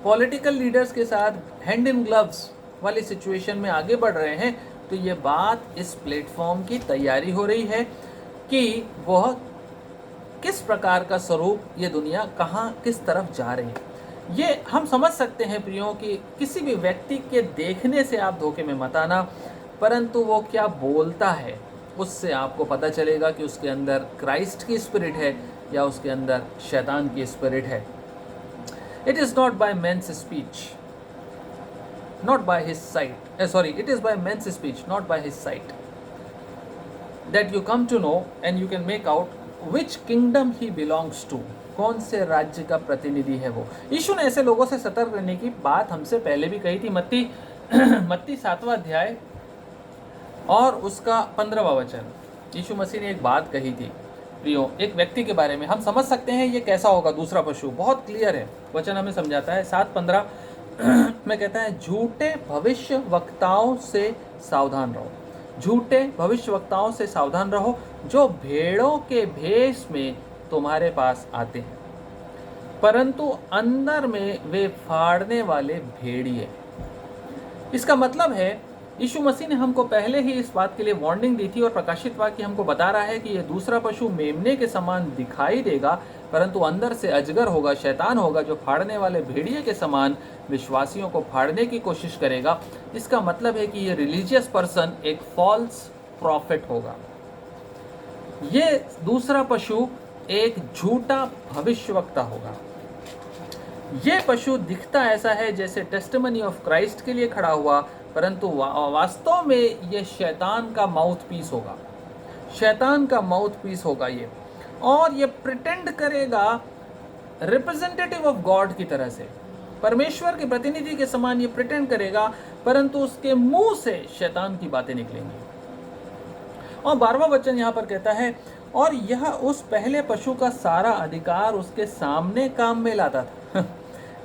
पॉलिटिकल लीडर्स के साथ हैंड इन ग्लव्स वाली सिचुएशन में आगे बढ़ रहे हैं, तो ये बात इस प्लेटफॉर्म की तैयारी हो रही है कि वह किस प्रकार का स्वरूप, ये दुनिया कहाँ किस तरफ जा रही है। ये हम समझ सकते हैं प्रियो कि किसी भी व्यक्ति के देखने से आप धोखे में मत आना, परंतु वो क्या बोलता है उससे आपको पता चलेगा कि उसके अंदर क्राइस्ट की स्पिरिट है या उसके अंदर शैतान की स्पिरिट है। It is not by men's speech, not by his sight, it is by men's speech, not by his sight, that you come to know and you can make out which kingdom he belongs to, कौन से राज्य का प्रतिनिधि है वो। यीशु ने ऐसे लोगों से सतर्क रहने की बात हमसे पहले भी कही थी। मत्ती 7वां अध्याय और उसका 15वां वचन, यीशु मसीह ने एक बात कही थी प्रियो, एक व्यक्ति के बारे में। हम समझ सकते हैं ये कैसा होगा दूसरा पशु, बहुत क्लियर है, वचन हमें समझाता है। 7:15 में कहता है, झूठे भविष्य वक्ताओं से सावधान रहो, झूठे भविष्य वक्ताओं से सावधान रहो, जो भेड़ों के भेष में तुम्हारे पास आते हैं, परंतु अंदर में वे फाड़ने वाले भेड़िए। इसका मतलब है यीशु मसीह ने हमको पहले ही इस बात के लिए वार्निंग दी थी, और प्रकाशित वाक्य हमको बता रहा है कि यह दूसरा पशु मेमने के समान दिखाई देगा, परंतु अंदर से अजगर होगा, शैतान होगा, जो फाड़ने वाले भेड़िए के समान विश्वासियों को फाड़ने की कोशिश करेगा। इसका मतलब है कि ये रिलीजियस पर्सन एक फॉल्स प्रॉफिट होगा। ये दूसरा पशु एक झूठा भविष्यवक्ता होगा। ये पशु दिखता ऐसा है जैसे टेस्टिमनी ऑफ क्राइस्ट के लिए खड़ा हुआ, परंतु वास्तव में ये शैतान का माउथ पीस होगा, शैतान का माउथ पीस होगा ये। और ये प्रिटेंड करेगा रिप्रेजेंटेटिव ऑफ गॉड की तरह से, परमेश्वर के प्रतिनिधि के समान ये प्रिटेंड करेगा, परंतु उसके मुंह से शैतान की बातें निकलेंगी। और 12वां वचन यहाँ पर कहता है, और यह उस पहले पशु का सारा अधिकार उसके सामने काम में लाता था।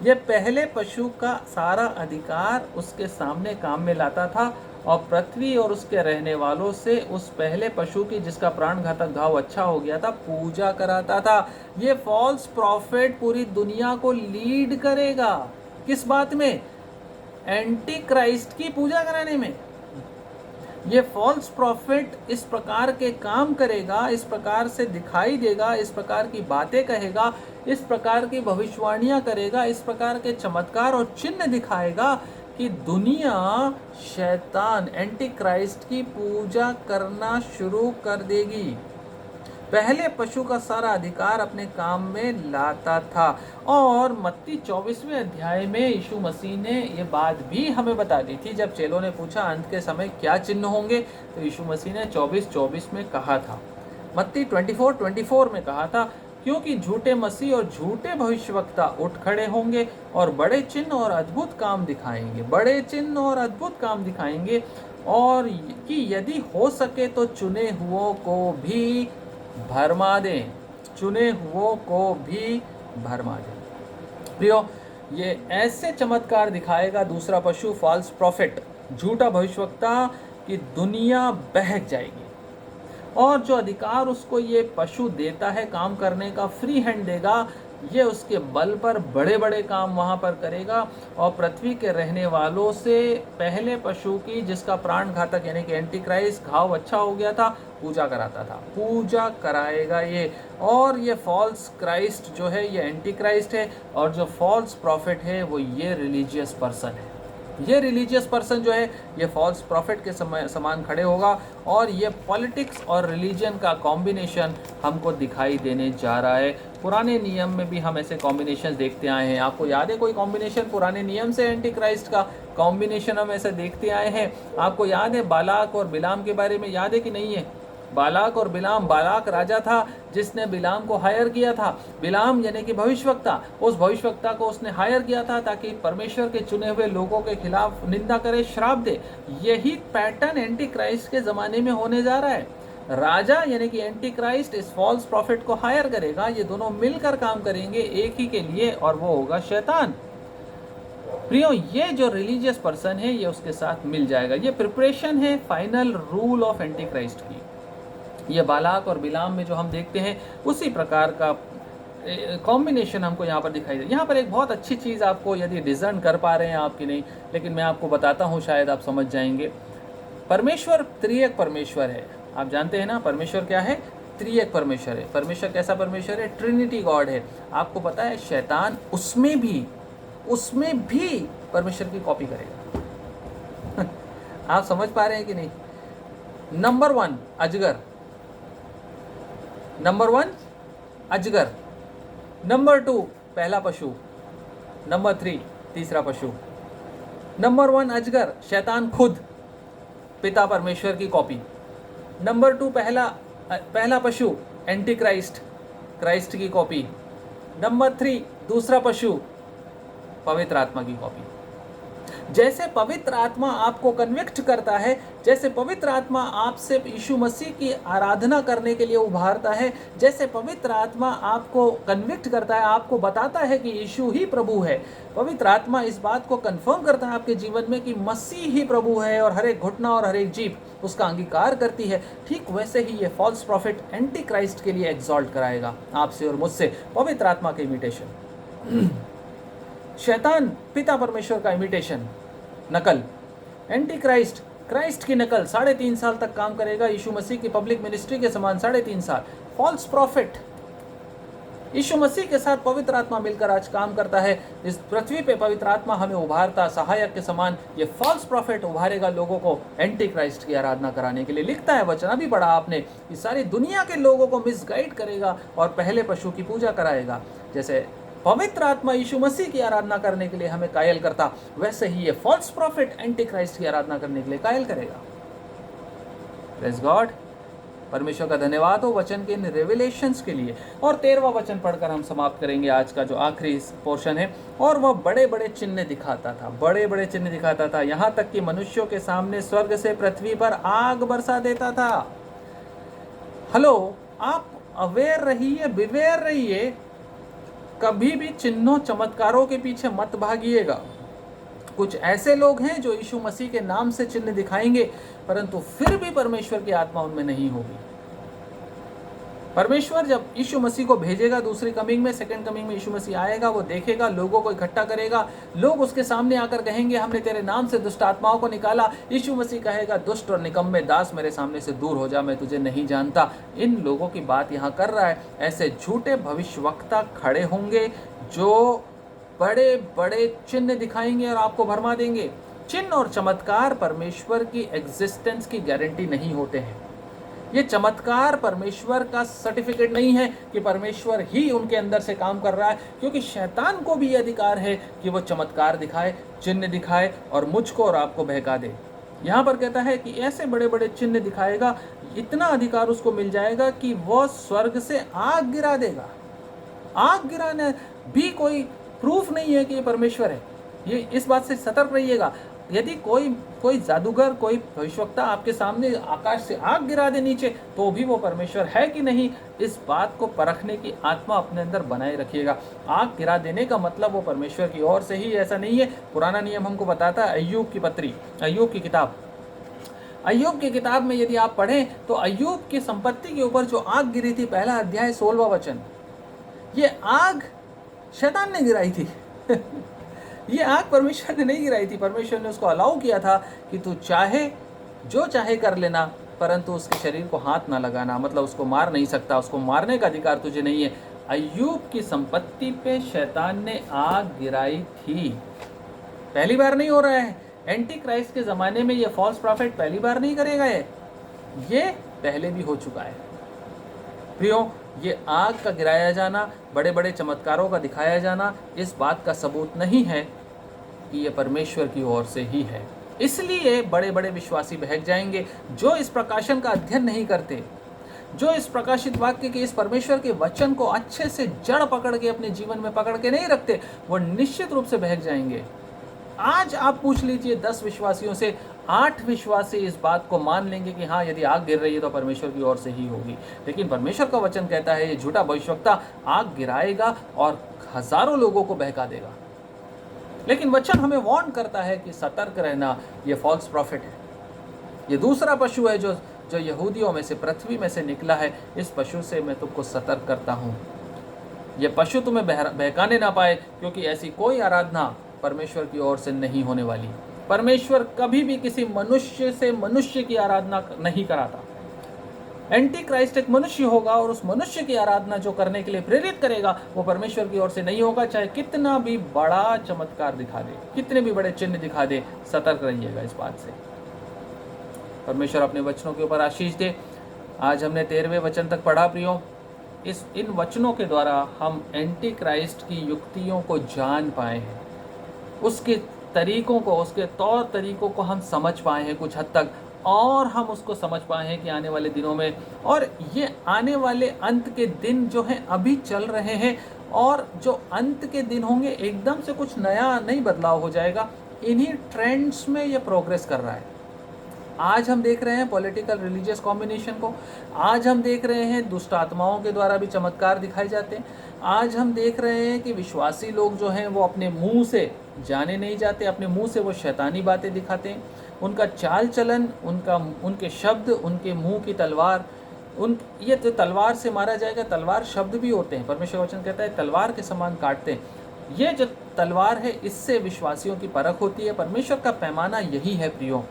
यह पहले पशु का सारा अधिकार उसके सामने काम में लाता था और पृथ्वी और उसके रहने वालों से उस पहले पशु की जिसका प्राण घातक घाव अच्छा हो गया था पूजा कराता था। ये फॉल्स प्रॉफिट पूरी दुनिया को लीड करेगा किस बात में? एंटी क्राइस्ट की पूजा कराने में। ये फॉल्स प्रॉफिट इस प्रकार के काम करेगा, इस प्रकार से दिखाई देगा, इस प्रकार की बातें कहेगा, इस प्रकार की भविष्यवाणियां करेगा, इस प्रकार के चमत्कार और चिन्ह दिखाएगा कि दुनिया शैतान एंटी क्राइस्ट की पूजा करना शुरू कर देगी। पहले पशु का सारा अधिकार अपने काम में लाता था। और मत्ती 24वें अध्याय में यीशु मसीह ने ये बात भी हमें बता दी थी। जब चेलों ने पूछा अंत के समय क्या चिन्ह होंगे, तो यीशु मसीह ने 24:24 में कहा था, मत्ती 24:24 में कहा था, क्योंकि झूठे मसीह और झूठे भविष्यवक्ता उठ खड़े होंगे और बड़े चिन्ह और अद्भुत काम दिखाएंगे, बड़े चिन्ह और अद्भुत काम दिखाएंगे, और कि यदि हो सके तो चुने हुओं को भी भरमा दें, चुने हुओं को भी भरमा दें। प्रियो, ये ऐसे चमत्कार दिखाएगा दूसरा पशु, फॉल्स प्रॉफिट, झूठा भविष्यवक्ता, कि दुनिया बहक जाएगी। और जो अधिकार उसको ये पशु देता है काम करने का, फ्री हैंड देगा, ये उसके बल पर बड़े बड़े काम वहाँ पर करेगा और पृथ्वी के रहने वालों से पहले पशु की जिसका प्राण घातक यानी कि एंटी क्राइस्ट घाव अच्छा हो गया था पूजा कराता था, पूजा कराएगा ये। और ये फॉल्स क्राइस्ट जो है ये एंटी क्राइस्ट है, और जो फॉल्स प्रॉफिट है वो ये रिलीजियस पर्सन है। ये रिलीजियस पर्सन जो है ये फॉल्स प्रॉफिट के समान खड़े होगा, और ये पॉलिटिक्स और रिलीजन का कॉम्बिनेशन हमको दिखाई देने जा रहा है। पुराने नियम में भी हम ऐसे कॉम्बिनेशन देखते आए हैं। आपको याद है कोई कॉम्बिनेशन पुराने नियम से एंटी क्राइस्ट का कॉम्बिनेशन हम ऐसे देखते आए हैं? आपको याद है बालाक और बिलाम के बारे में, याद है कि नहीं है? बालाक और बिलाम, बालाक राजा था जिसने बिलाम को हायर किया था। बिलाम यानी कि भविष्यवक्ता, उस भविष्यवक्ता को उसने हायर किया था ताकि परमेश्वर के चुने हुए लोगों के खिलाफ निंदा करे, श्राप दे। यही पैटर्न एंटी क्राइस्ट के ज़माने में होने जा रहा है। राजा यानी कि एंटी क्राइस्ट इस फॉल्स प्रॉफिट को हायर करेगा, ये दोनों मिलकर काम करेंगे एक ही के लिए, और वो होगा शैतान। प्रियो, ये जो रिलीजियस पर्सन है ये उसके साथ मिल जाएगा। ये प्रिपरेशन है final rule of Antichrist की। ये बालाक और बिलाम में जो हम देखते हैं उसी प्रकार का कॉम्बिनेशन हमको यहाँ पर दिखाई दे। यहाँ पर एक बहुत अच्छी चीज़ आपको, यदि डिज़र्न कर पा रहे हैं आपकी नहीं, लेकिन मैं आपको बताता हूँ, शायद आप समझ जाएंगे। परमेश्वर त्रिएक परमेश्वर है। आप जानते हैं ना परमेश्वर क्या है? त्रिएक परमेश्वर है। परमेश्वर कैसा परमेश्वर है? ट्रिनिटी गॉड है। आपको पता है शैतान उसमें भी परमेश्वर की कॉपी करेगा। आप समझ पा रहे हैं कि नहीं? नंबर 1 अजगर, नंबर 1 अजगर, नंबर 2 पहला पशु, नंबर 3 तीसरा पशु। नंबर 1 अजगर, शैतान खुद, पिता परमेश्वर की कॉपी। नंबर 2 पहला पशु, एंटी क्राइस्ट, क्राइस्ट की कॉपी। नंबर 3 दूसरा पशु, पवित्र आत्मा की कॉपी। जैसे पवित्र आत्मा आपको कन्विक्ट करता है, जैसे पवित्र आत्मा आपसे यीशु मसीह की आराधना करने के लिए उभारता है, जैसे पवित्र आत्मा आपको कन्विक्ट करता है, आपको बताता है कि यीशु ही प्रभु है, पवित्र आत्मा इस बात को कंफर्म करता है आपके जीवन में कि मसीह ही प्रभु है, और हर एक घुटना और हर एक जीभ उसका अंगीकार करती है, ठीक वैसे ही ये फॉल्स प्रॉफिट एंटी क्राइस्ट के लिए एग्जॉल्ट कराएगा आपसे और मुझसे पवित्र आत्मा के इमिटेशन। शैतान पिता परमेश्वर का इमिटेशन, नकल। एंटी क्राइस्ट, क्राइस्ट की नकल 3.5 साल तक काम करेगा, यीशु मसीह की पब्लिक मिनिस्ट्री के समान 3.5 साल। फॉल्स प्रॉफिट, यीशु मसीह के साथ पवित्र आत्मा मिलकर आज काम करता है। इस पृथ्वी पे पवित्र आत्मा हमें उभारता सहायक के समान, ये फॉल्स प्रॉफिट उभारेगा लोगों को एंटी क्राइस्ट की आराधना कराने के लिए। लिखता है वचन, अभी पढ़ा आपने, कि सारी दुनिया के लोगों को मिसगाइड करेगा और पहले पशु की पूजा कराएगा। जैसे पवित्र आत्मा यीशु मसीह की आराधना करने के लिए हमें कायल करता, वैसे ही ये फॉल्स प्रॉफिट एंटी क्राइस्ट की आराधना करने के लिए कायल करेगा। Praise God. परमेश्वर का धन्यवाद हो वचन के इन रेवलेशंस के लिए। और 13वां वचन पढ़कर हम समाप्त करेंगे आज का जो आखिरी पोर्शन है। और वह बड़े बड़े चिन्ह दिखाता था, बड़े बड़े चिन्ह दिखाता था, यहाँ तक कि मनुष्यों के सामने स्वर्ग से पृथ्वी पर आग बरसा देता था। हेलो, आप अवेयर रहिए, बिवेयर रहिए, कभी भी चिन्हों चमत्कारों के पीछे मत भागिएगा। कुछ ऐसे लोग हैं जो यीशु मसीह के नाम से चिन्ह दिखाएंगे, परंतु फिर भी परमेश्वर की आत्मा उनमें नहीं होगी। परमेश्वर जब यीशु मसीह को भेजेगा दूसरी कमिंग में, सेकंड कमिंग में यीशु मसीह आएगा, वो देखेगा, लोगों को इकट्ठा करेगा, लोग उसके सामने आकर कहेंगे हमने तेरे नाम से दुष्ट आत्माओं को निकाला। यीशु मसीह कहेगा दुष्ट और निकम्मे दास, मेरे सामने से दूर हो जा, मैं तुझे नहीं जानता। इन लोगों की बात यहाँ कर रहा है। ऐसे झूठे भविष्यवक्ता खड़े होंगे जो बड़े बड़े चिन्ह दिखाएंगे और आपको भरमा देंगे। चिन्ह और चमत्कार परमेश्वर की एग्जिस्टेंस की गारंटी नहीं होते हैं। ये चमत्कार परमेश्वर का सर्टिफिकेट नहीं है कि परमेश्वर ही उनके अंदर से काम कर रहा है, क्योंकि शैतान को भी ये अधिकार है कि वो चमत्कार दिखाए, चिन्ह दिखाए और मुझको और आपको बहका दे। यहाँ पर कहता है कि ऐसे बड़े बड़े चिन्ह दिखाएगा, इतना अधिकार उसको मिल जाएगा कि वो स्वर्ग से आग गिरा देगा। आग गिराने भी कोई प्रूफ नहीं है कि ये परमेश्वर है। ये इस बात से सतर्क रहिएगा। यदि कोई जादूगर, कोई भविष्यवक्ता आपके सामने आकाश से आग गिरा दे नीचे, तो भी वो परमेश्वर है कि नहीं, इस बात को परखने की आत्मा अपने अंदर बनाए रखिएगा। आग गिरा देने का मतलब वो परमेश्वर की ओर से ही, ऐसा नहीं है। पुराना नियम हमको बताता है, अय्यूब की पत्री, अय्यूब की किताब, अय्यूब की किताब में यदि आप पढ़ें तो अय्यूब की संपत्ति के ऊपर जो आग गिरी थी, पहला अध्याय 16वां वचन, ये आग शैतान ने गिराई थी। ये आग परमेश्वर ने नहीं गिराई थी। परमेश्वर ने उसको अलाउ किया था कि तू चाहे जो चाहे कर लेना, परंतु उसके शरीर को हाथ ना लगाना, मतलब उसको मार नहीं सकता, उसको मारने का अधिकार तुझे नहीं है। अय्यूब की संपत्ति पे शैतान ने आग गिराई थी। पहली बार नहीं हो रहा है। एंटी क्राइस्ट के ज़माने में ये फॉल्स प्रॉफिट पहली बार नहीं करेगा, ये पहले भी हो चुका है। प्रियो, ये आग का गिराया जाना, बड़े बड़े चमत्कारों का दिखाया जाना, इस बात का सबूत नहीं है कि ये परमेश्वर की ओर से ही है। इसलिए बड़े बड़े विश्वासी बहक जाएंगे जो इस प्रकाशन का अध्ययन नहीं करते, जो इस प्रकाशित वाक्य के, इस परमेश्वर के वचन को अच्छे से जड़ पकड़ के अपने जीवन में पकड़ के नहीं रखते, वो निश्चित रूप से बहक जाएंगे। आज आप पूछ लीजिए 10 विश्वासियों से 8 विश्वासी इस बात को मान लेंगे कि हाँ, यदि आग गिर रही है तो परमेश्वर की ओर से ही होगी। लेकिन परमेश्वर का वचन कहता है ये झूठा भविष्यवक्ता आग गिराएगा और हजारों लोगों को बहका देगा। लेकिन वचन हमें वार्न करता है कि सतर्क रहना, ये फॉल्स प्रॉफिट है। ये दूसरा पशु है जो यहूदियों में से, पृथ्वी में से निकला है। इस पशु से मैं तुमको सतर्क करता हूँ। ये पशु तुम्हें बहकाने ना पाए, क्योंकि ऐसी कोई आराधना परमेश्वर की ओर से नहीं होने वाली। परमेश्वर कभी भी किसी मनुष्य से मनुष्य की आराधना नहीं कराता। एंटी क्राइस्ट एक मनुष्य होगा और उस मनुष्य की आराधना जो करने के लिए प्रेरित करेगा, वो परमेश्वर की ओर से नहीं होगा, चाहे कितना भी बड़ा चमत्कार दिखा दे, कितने भी बड़े चिन्ह दिखा दे। सतर्क रहिएगा इस बात से। परमेश्वर अपने वचनों के ऊपर आशीष दे। आज हमने 13वें वचन तक पढ़ा प्रियो। इन वचनों के द्वारा हम एंटी क्राइस्ट की युक्तियों को जान पाए हैं, उसके तरीकों को, उसके तौर तरीकों को हम समझ पाए हैं कुछ हद तक, और हम उसको समझ पाए हैं कि आने वाले दिनों में, और ये आने वाले अंत के दिन जो हैं अभी चल रहे हैं, और जो अंत के दिन होंगे एकदम से कुछ नया नहीं बदलाव हो जाएगा। इन्हीं ट्रेंड्स में ये प्रोग्रेस कर रहा है। आज हम देख रहे हैं पॉलिटिकल रिलीजियस कॉम्बिनेशन को, आज हम देख रहे हैं दुष्ट आत्माओं के द्वारा भी चमत्कार दिखाए जाते हैं, आज हम देख रहे हैं कि विश्वासी लोग जो हैं वो अपने मुंह से जाने नहीं जाते, अपने मुंह से वो शैतानी बातें दिखाते हैं। उनका चाल चलन, उनके शब्द, उनके मुंह की तलवार, ये तो तलवार से मारा जाएगा। तलवार शब्द भी होते हैं, परमेश्वर वचन कहता है तलवार के समान काटते हैं। ये जो तलवार है, इससे विश्वासियों की परख होती है। परमेश्वर का पैमाना यही है प्रियो।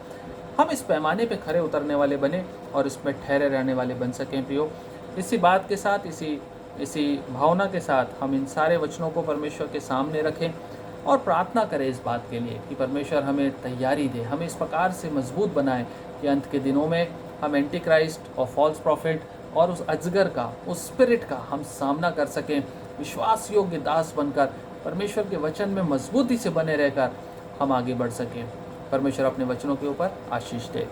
हम इस पैमाने पे खरे उतरने वाले बने और इसमें ठहरे रहने वाले बन सकें प्रियो। इसी बात के साथ, इसी भावना के साथ हम इन सारे वचनों को परमेश्वर के सामने रखें और प्रार्थना करें इस बात के लिए कि परमेश्वर हमें तैयारी दे, हमें इस प्रकार से मजबूत बनाए कि अंत के दिनों में हम एंटी क्राइस्ट और फॉल्स प्रॉफिट और उस अजगर का, उस स्पिरिट का हम सामना कर सकें। विश्वास योग्य दास बनकर परमेश्वर के वचन में मजबूती से बने रहकर हम आगे बढ़ सकें। परमेश्वर अपने वचनों के ऊपर आशीष दे।